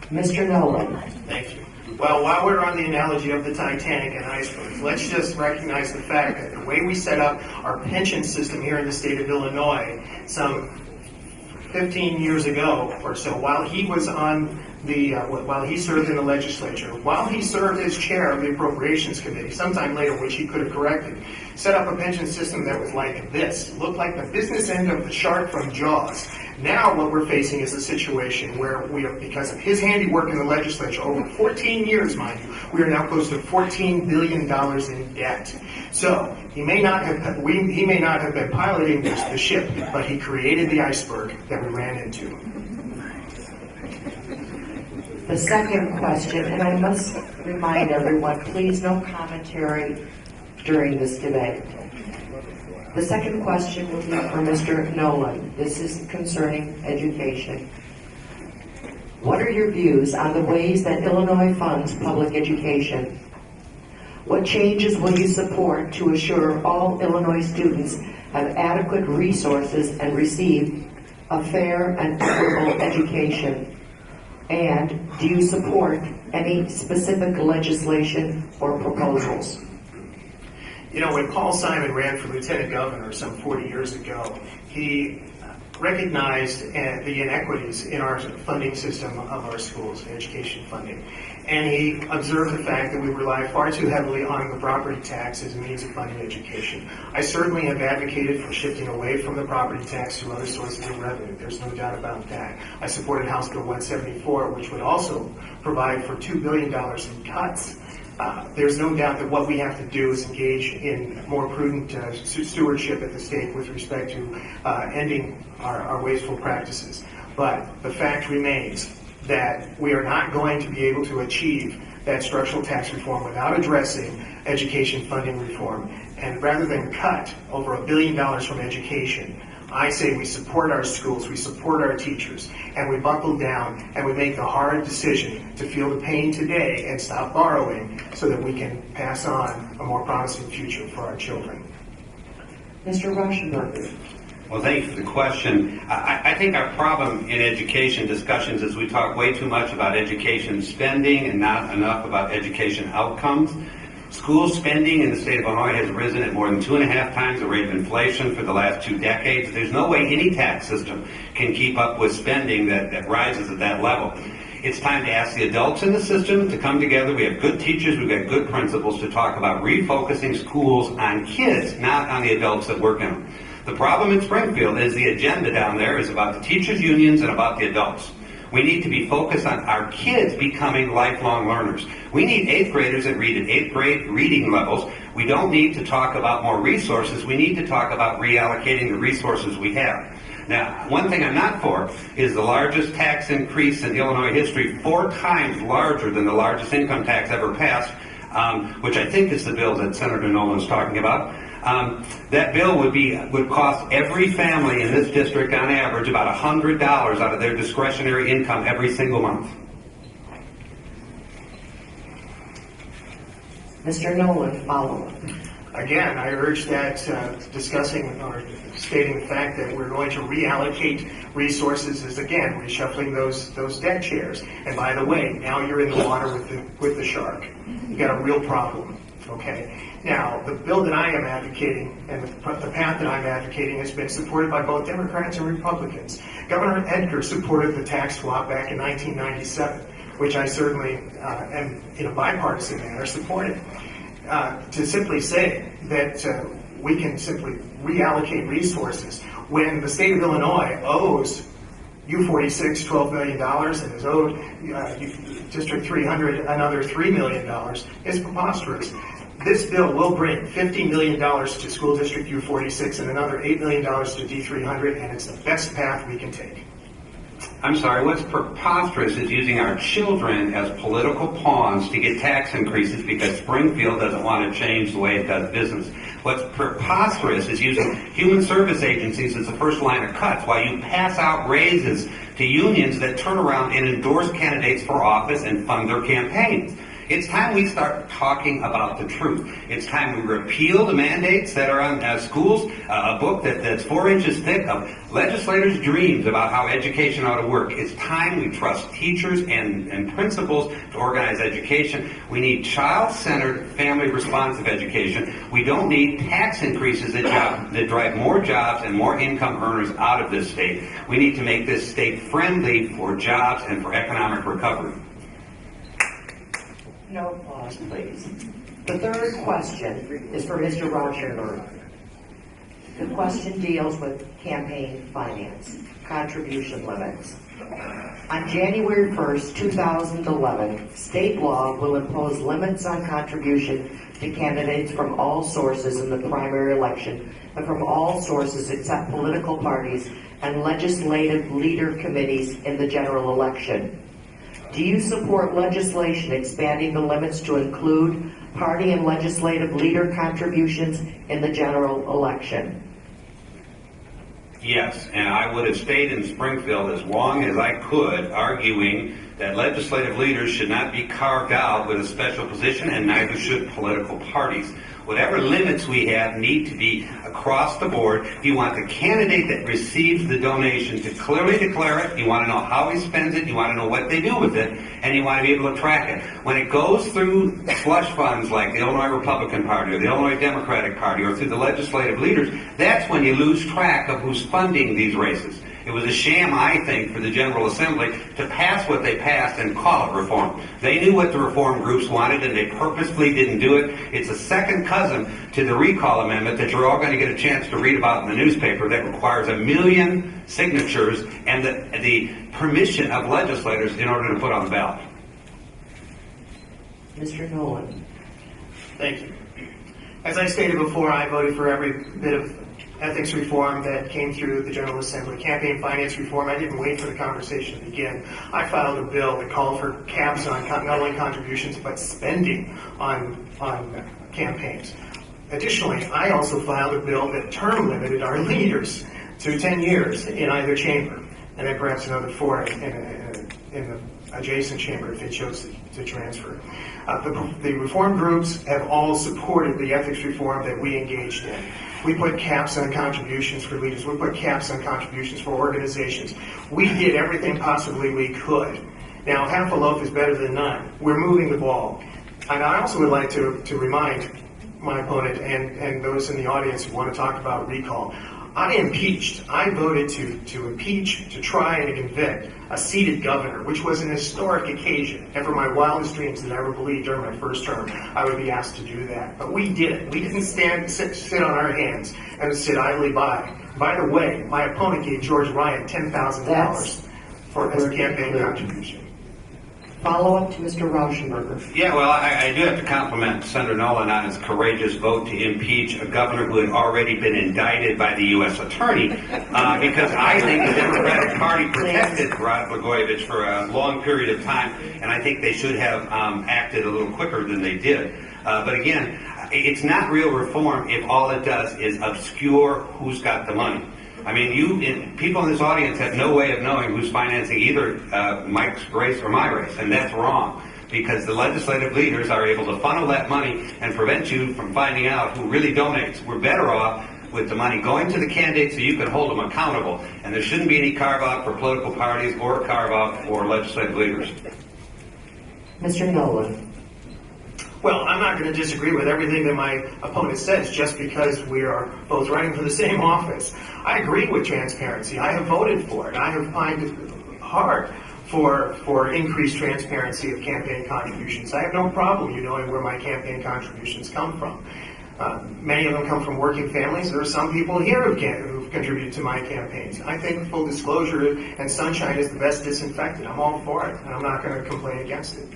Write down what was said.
Mr. Noland. Thank you. Well, while we're on the analogy of the Titanic and icebergs, let's just recognize the fact that the way we set up our pension system here in the state of Illinois some 15 years ago or so, while he was on while he served in the legislature, while he served as chair of the Appropriations Committee, sometime later, which he could have corrected, set up a pension system that was like this, looked like the business end of the shark from Jaws. Now what we're facing is a situation where we are, because of his handiwork in the legislature, over 14 years, mind you, we are now close to $14 billion in debt. So he may not have been piloting the ship, but he created the iceberg that we ran into. The second question, and I must remind everyone, please no commentary during this debate. The second question will be for Mr. Noland. This is concerning education. What are your views on the ways that Illinois funds public education? What changes will you support to assure all Illinois students have adequate resources and receive a fair and equitable education? And do you support any specific legislation or proposals? You know, when Paul Simon ran for lieutenant governor some 40 years ago, he recognized the inequities in our funding system of our schools, education funding. And he observed the fact that we rely far too heavily on the property tax as a means of funding education. I certainly have advocated for shifting away from the property tax to other sources of revenue. There's no doubt about that. I supported House Bill 174, which would also provide for $2 billion in cuts. There's no doubt that what we have to do is engage in more prudent stewardship at the state with respect to ending our wasteful practices. But the fact remains that we are not going to be able to achieve that structural tax reform without addressing education funding reform. And rather than cut over $1 billion from education, I say we support our schools, we support our teachers, and we buckle down and we make the hard decision to feel the pain today and stop borrowing so that we can pass on a more promising future for our children. Mr. Rauschenberger. Well, thank you for the question. I think our problem in education discussions is we talk way too much about education spending and not enough about education outcomes. School spending in the state of Illinois has risen at more than 2.5 times the rate of inflation for the last 2 decades. There's no way any tax system can keep up with spending that rises at that level. It's time to ask the adults in the system to come together. We have good teachers, we've got good principals to talk about refocusing schools on kids, not on the adults that work in them. The problem in Springfield is the agenda down there is about the teachers' unions and about the adults. We need to be focused on our kids becoming lifelong learners. We need 8th graders that read at 8th grade reading levels. We don't need to talk about more resources. We need to talk about reallocating the resources we have. Now, one thing I'm not for is the largest tax increase in Illinois history, 4 times larger than the largest income tax ever passed, which I think is the bill that Senator Noland's talking about. That bill would cost every family in this district on average about $100 out of their discretionary income every single month. Mr. Noland, follow. Again, I urge that discussing or stating the fact that we're going to reallocate resources is, again, reshuffling those deck chairs. And by the way, now you're in the water with the shark. You got a real problem. Okay. Now, the bill that I am advocating and the path that I'm advocating has been supported by both Democrats and Republicans. Governor Edgar supported the tax swap back in 1997, which I certainly am, in a bipartisan manner, supported. To simply say that we can simply reallocate resources when the state of Illinois owes U46 $12 million and is owed District 300 another $3 million is preposterous. This bill will bring $50 million to School District U46 and another $8 million to D300, and it's the best path we can take. I'm sorry, what's preposterous is using our children as political pawns to get tax increases because Springfield doesn't want to change the way it does business. What's preposterous is using human service agencies as the first line of cuts while you pass out raises to unions that turn around and endorse candidates for office and fund their campaigns. It's time we start talking about the truth. It's time we repeal the mandates that are on schools, a book that's 4 inches thick of legislators' dreams about how education ought to work. It's time we trust teachers and principals to organize education. We need child-centered, family-responsive education. We don't need tax increases that drive more jobs and more income earners out of this state. We need to make this state friendly for jobs and for economic recovery. No applause, please. The third question is for Mr. Rauschenberger. The question deals with campaign finance, contribution limits. On January 1st, 2011, state law will impose limits on contribution to candidates from all sources in the primary election and from all sources except political parties and legislative leader committees in the general election. Do you support legislation expanding the limits to include party and legislative leader contributions in the general election? Yes, and I would have stayed in Springfield as long as I could, arguing that legislative leaders should not be carved out with a special position, and neither should political parties. Whatever limits we have need to be across the board. You want the candidate that receives the donation to clearly declare it. You want to know how he spends it. You want to know what they do with it. And you want to be able to track it. When it goes through slush funds like the Illinois Republican Party or the Illinois Democratic Party or through the legislative leaders, that's when you lose track of who's funding these races. It was a sham, I think, for the General Assembly to pass what they passed and call it reform. They knew what the reform groups wanted, and they purposefully didn't do it. It's a second cousin to the recall amendment that you're all going to get a chance to read about in the newspaper that requires 1 million signatures and the permission of legislators in order to put on the ballot. Mr. Noland. Thank you. As I stated before, I voted for every bit of ethics reform that came through the General Assembly. Campaign finance reform, I didn't wait for the conversation to begin. I filed a bill that called for caps on not only contributions but spending on campaigns. Additionally, I also filed a bill that term limited our leaders to 10 years in either chamber, and then perhaps another 4 in the adjacent chamber if they chose to transfer. The reform groups have all supported the ethics reform that we engaged in. We put caps on contributions for leaders. We put caps on contributions for organizations. We did everything possibly we could. Now, half a loaf is better than none. We're moving the ball. And I also would like to remind my opponent and those in the audience who want to talk about recall. I voted to impeach, to try and convict a seated governor, which was an historic occasion. Never in my wildest dreams did I ever believe during my first term I would be asked to do that. But we did it. We didn't sit on our hands and sit idly by. By the way, my opponent gave George Ryan $10,000 for his campaign contribution. Follow-up to Mr. Rauschenberger. Yeah, well, I do have to compliment Senator Noland on his courageous vote to impeach a governor who had already been indicted by the U.S. Attorney, because I think the Democratic Party protected Rod Blagojevich for a long period of time, and I think they should have acted a little quicker than they did. But again, it's not real reform if all it does is obscure who's got the money. I mean, people in this audience have no way of knowing who's financing either Mike's race or my race, and that's wrong, because the legislative leaders are able to funnel that money and prevent you from finding out who really donates. We're better off with the money going to the candidates so you can hold them accountable, and there shouldn't be any carve-out for political parties or carve-out for legislative leaders. Mr. Noland. Well, I'm not going to disagree with everything that my opponent says just because we are both running for the same office. I agree with transparency. I have voted for it. I have fined hard for increased transparency of campaign contributions. I have no problem knowing where my campaign contributions come from. Many of them come from working families. There are some people here who've contributed to my campaigns. I think full disclosure and sunshine is the best disinfectant. I'm all for it, and I'm not going to complain against it.